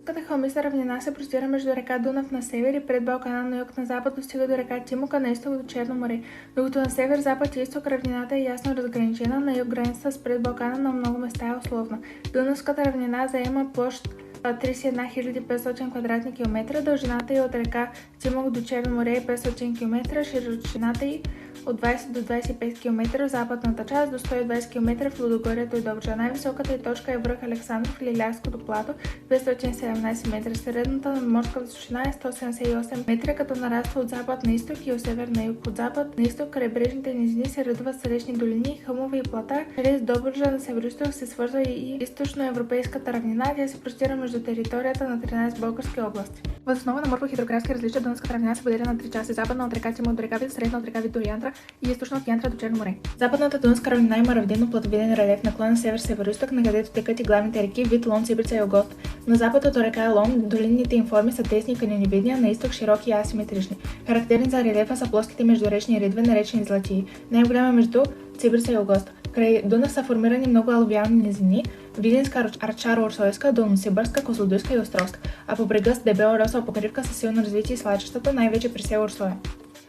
Дунавската хълмиста равнина се простира между река Дунав на север и пред Балкана на юг на запад достига до река Тимока на изток до Черно море. Докато на север, запад и изток равнината е ясно разграничена, на юг границата с пред Балкана на много места е условна. Дунавската равнина заема площ 31 500 квадратни километра, дължината й от река Тимок до Черно море е 500 км, широчината й от 20 до 25 км в западната част до 120 км в Лудогорието и Добруджа. Най-високата й точка е връх Александров или Лявското плато, 517 метра. Средната надморска височина е 178 метра, като нараства от запад на изток и от север на юг. От запад на изток крайбрежните низини се редуват с речни долини, хълмове и плата. Чрез Добруджа на североизток се свързва и източноевропейската равнина. Тя се простира между територията на 13 български области. Въз основа на морфо-хидрографски различия Дунавската равнина се поделя на три части: западна от река Тимок до река Вит, средна от река Вит до Янтра и източна от Янтра до Черно море. Западната Дунавска равнина има равнинно-платовиден релеф, наклон север-североизток, на където текат и главните реки Вит, Лом, Сибрица и Огост. На запад от река Лом долинните им форми са тесни и канионевидни, а на изток широки и асиметрични. Характерни за релефа са плоските междуречни ридове, наречени златии. Най-голяма между Сибрица и Огост. Край Дунав са формирани много алувиални низини: Видинска, Арчаро-Орсойска, Долносибърска, Козлодуйска и Островска, а по брега с дебела росова покривка са силно развити и свлачищата, най-вече при село Орсоя.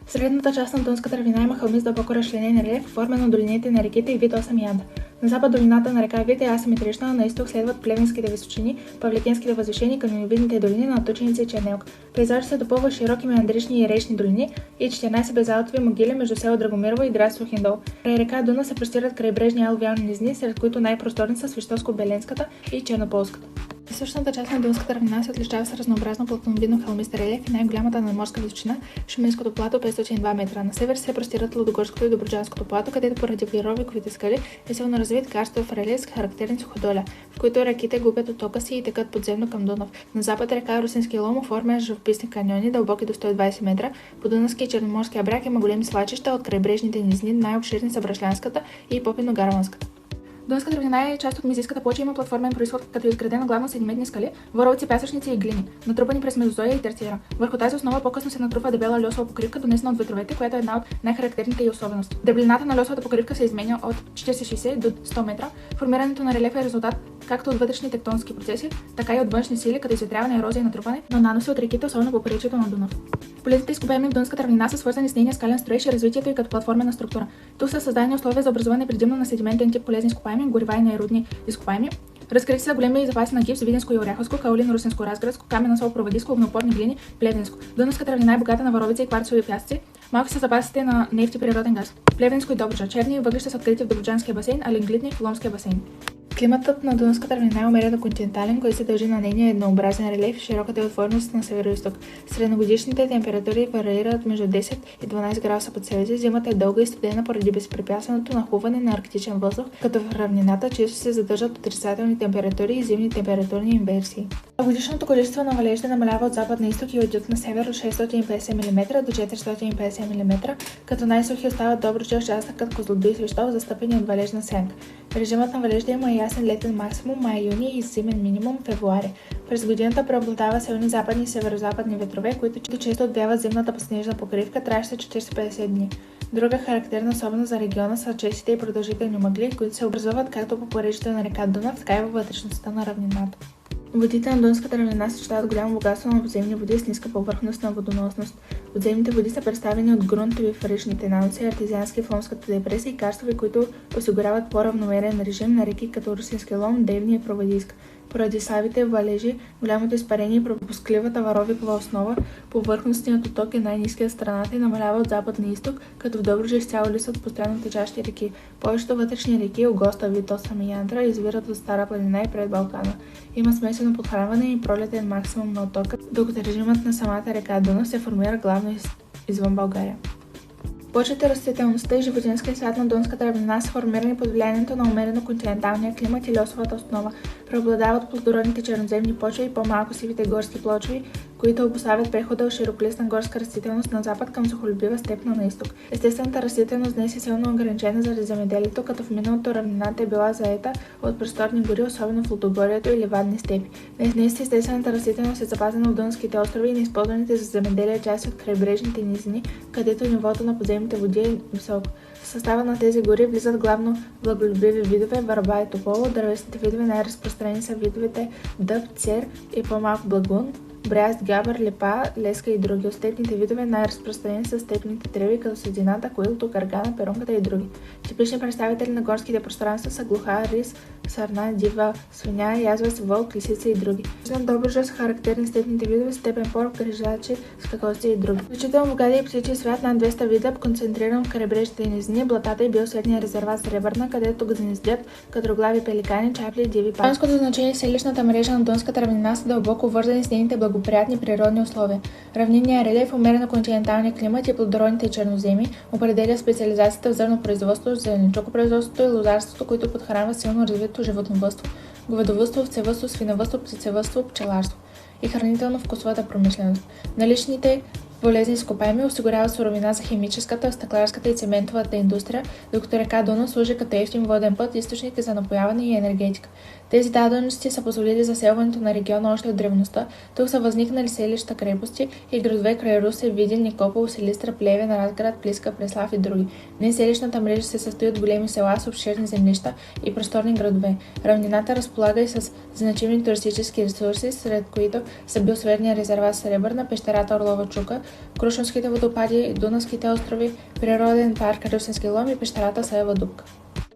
В средната част на Дунавската равнина има хълми с дълбоко разчленен релеф, оформен от долините на реките и Вит, 8 и Янтра. На запад долината на река Вит е асиметрична, на изток следват Плевенските височини, Павликенските възвишени, канионевидните долини на Тученица и Чернелка. Пейзажът се допълва широки меандрични и речни долини и 14 безалатови могили между село Драгомирово и град Сухиндол. Край река Дунав се простират крайбрежни алувиални низини, сред които най-просторни са Свищовско-Беленската и Чернополската. Източната част на Дунавската равнина се отличава с разнообразно платновидно хълмист релеф и най-голямата надморска височина Шуменското плато, 502 метра. На север се простират Лудогорското и Добруджанското плато, където поради клировиковите скали е силно развит карстов релеф с характерни суходоля, в които реките губят оттока си и текат подземно към Дунав. На запад река Русински лом оформя живописни каньони, дълбоки до 120 метра. По Дунавски и Черноморския бряг има големи свлачища от крайбрежните низини, най-обширни са Брашлянската и Попино-Гарманската. Дунавската равнина е част от Мизийската плоча и има платформен произход, като е изградена главно с едиметни скали, боровици, пясъчници и глини, натрупани през Мезозоя и Терциера. Върху тази основа по-късно се натрупва дебела льосова покривка, донесена от ветровете, която е една от най-характерните й особености. Дебелината на льосовата покривка се изменя от 40-60 до 100 метра. Формирането на релефа е резултат както от вътрешни тектонски процеси, така и от външни сили, като изветряване, ерозия и натрупване на наноси от реките, особено по поречието на Дунав. Полезните изкопаеми в Дунавската равнина са свързани с нейния скален строеж и развитието й като платформена структура. Тук са създадени условия за образуване предимно на седиментен тип полезни изкопаеми, горива и нерудни изкопаеми. Разкрити са големи запаси на гипс, видинско и оряховско, каолин, русинско, разградско, камена сол, провадиско, огнеупорни глини, плевенско. Дунавската равнина е богата на варовици и кварцови пясъци. Малки са запасите на нефт и природен газ. Плевенско и Добруджа. Черни въглища са открити в Добруджанския басейн, а лиглитни в Ломския басейн. Климатът на Дунавската равнина е умерено континентален, който се дължи на нейния еднообразен релеф и широката й отвореност на северо-изток. Средногодишните температури варират между 10 и 12 градуса по Целзий. Зимата е дълга и студена поради безпрепятственото нахлуване на арктичен въздух, като в равнината често се задържат отрицателни температури и зимни температурни инверсии. Годишното количество на валежите намалява от запад на изток и от юг на север от 650 мм до 450 мм, като най-сухи остават Добруджа, участъкът Козлодуй и Свищов, застъпени от валежна сенка. Режимът на валежда има ясен летен максимум май-юни и зимен минимум февруари. През годината преобладава силни западни и северозападни ветрове, които често отбяват зимната подснежна покривка, траяща 40-50 дни. Друга характерна особеност за региона са честите и продължителни мъгли, които се образуват както по поречието на река Дунав, така и във вътрешността на равнината. Водите на Дунавската равнина съчетават голямо богатство на подземни води с ниска повърхностна водоносност. Подземните води са представени от грунтови фаричните наноси, артезиански в Ломската депресия и карстови, които осигуряват по-равномерен режим на реки като Русински лом, Девня и Провадийска. Поради слабите валежи, голямото изпарение и пропускливата варовикова основа, повърхностният отток е най-ниският в страната и намалява от запад на изток, като в Добруджа изцяло липсват постоянно течащи реки. Повечето вътрешни реки, Огоста, Вит, 8 и Янтра, извират от Стара планина и пред Балкана. Има смесено подхранване и пролетен максимум на оттока, докато режимът на самата река Дунав се формира главно извън България. Почвите, растителността и животинския свят на Дунавската равнина са формирани под влиянието на умерено континенталния климат и льосовата основа. Преобладават плодородните черноземни почви и по-малко сивите горски почви, които обуславят прехода от широполистна горска растителност на запад към сухолюбива степна на изток. Естествената растителност днес е силно ограничена заради земеделието, като в миналото равнината е била заета от просторни гори, особено в Лудогорието и ливадни степи. Днес естествената растителност е запазена в Дунавските острови и неизползваните за земеделие части от крайбрежните низини, където нивото на подземните води е високо. В състава на тези гори влизат главно влаголюбиви видове върба и тополо. Дървесните видове най-разпространени са видовете дъб, цер и по-малко благун, бряст, габър, липа, леска и други. От степните видове най-разпространени са степните треви, като светлината, коилото, каргана, перунката и други. Типични представители на горските пространства са глуха, рис, сарна, дива свиня, язвас, вълк, лисица и други. За Добруджа са характерни степните видове степен порок, грижачи, скакалци и други. Включително богатия и птичи свят над 200 вида, концентриран в крайбрежните низини, блатата и биосферния резерват Сребърна, където гнездят кадроглави пеликани, чапли и диви птици. Планинското значение и селищната мрежа на Дунската равнина са дълбоко вързани с нейните благоприятни природни условия. Равнинният релеф, умерено континенталния климат и плодородните черноземи определя специализацията в зърнопроизводството, зеленчукопроизводството и лозарството, които подхранват силно развитото животновъдство, говедовъдство, овцевъдство, свиневъдство, птицевъдство, пчеларство и хранително-вкусовата промишленост. Наличните полезни изкопаеми осигуряват суровина за химическата, стъкларската и цементовата индустрия, докато река Дунав служи като евтин воден път, източник за напояване и енергетика. Тези дадености са позволили заселването на региона още от древността. Тук са възникнали селища, крепости и градове край Русе, Видин, Никопол, Силистра, Плевен, Разград, Плиска, Преслав и други. Днес селищната мрежа се състои от големи села с обширни землища и просторни градове. Равнината разполага и с значими туристически ресурси, сред които са биосферния резерват Сребърна, пещерата Орлова чука, Крушунските водопади, Дунавските острови, природен парк Русенски лом и пещерата Саева дупка.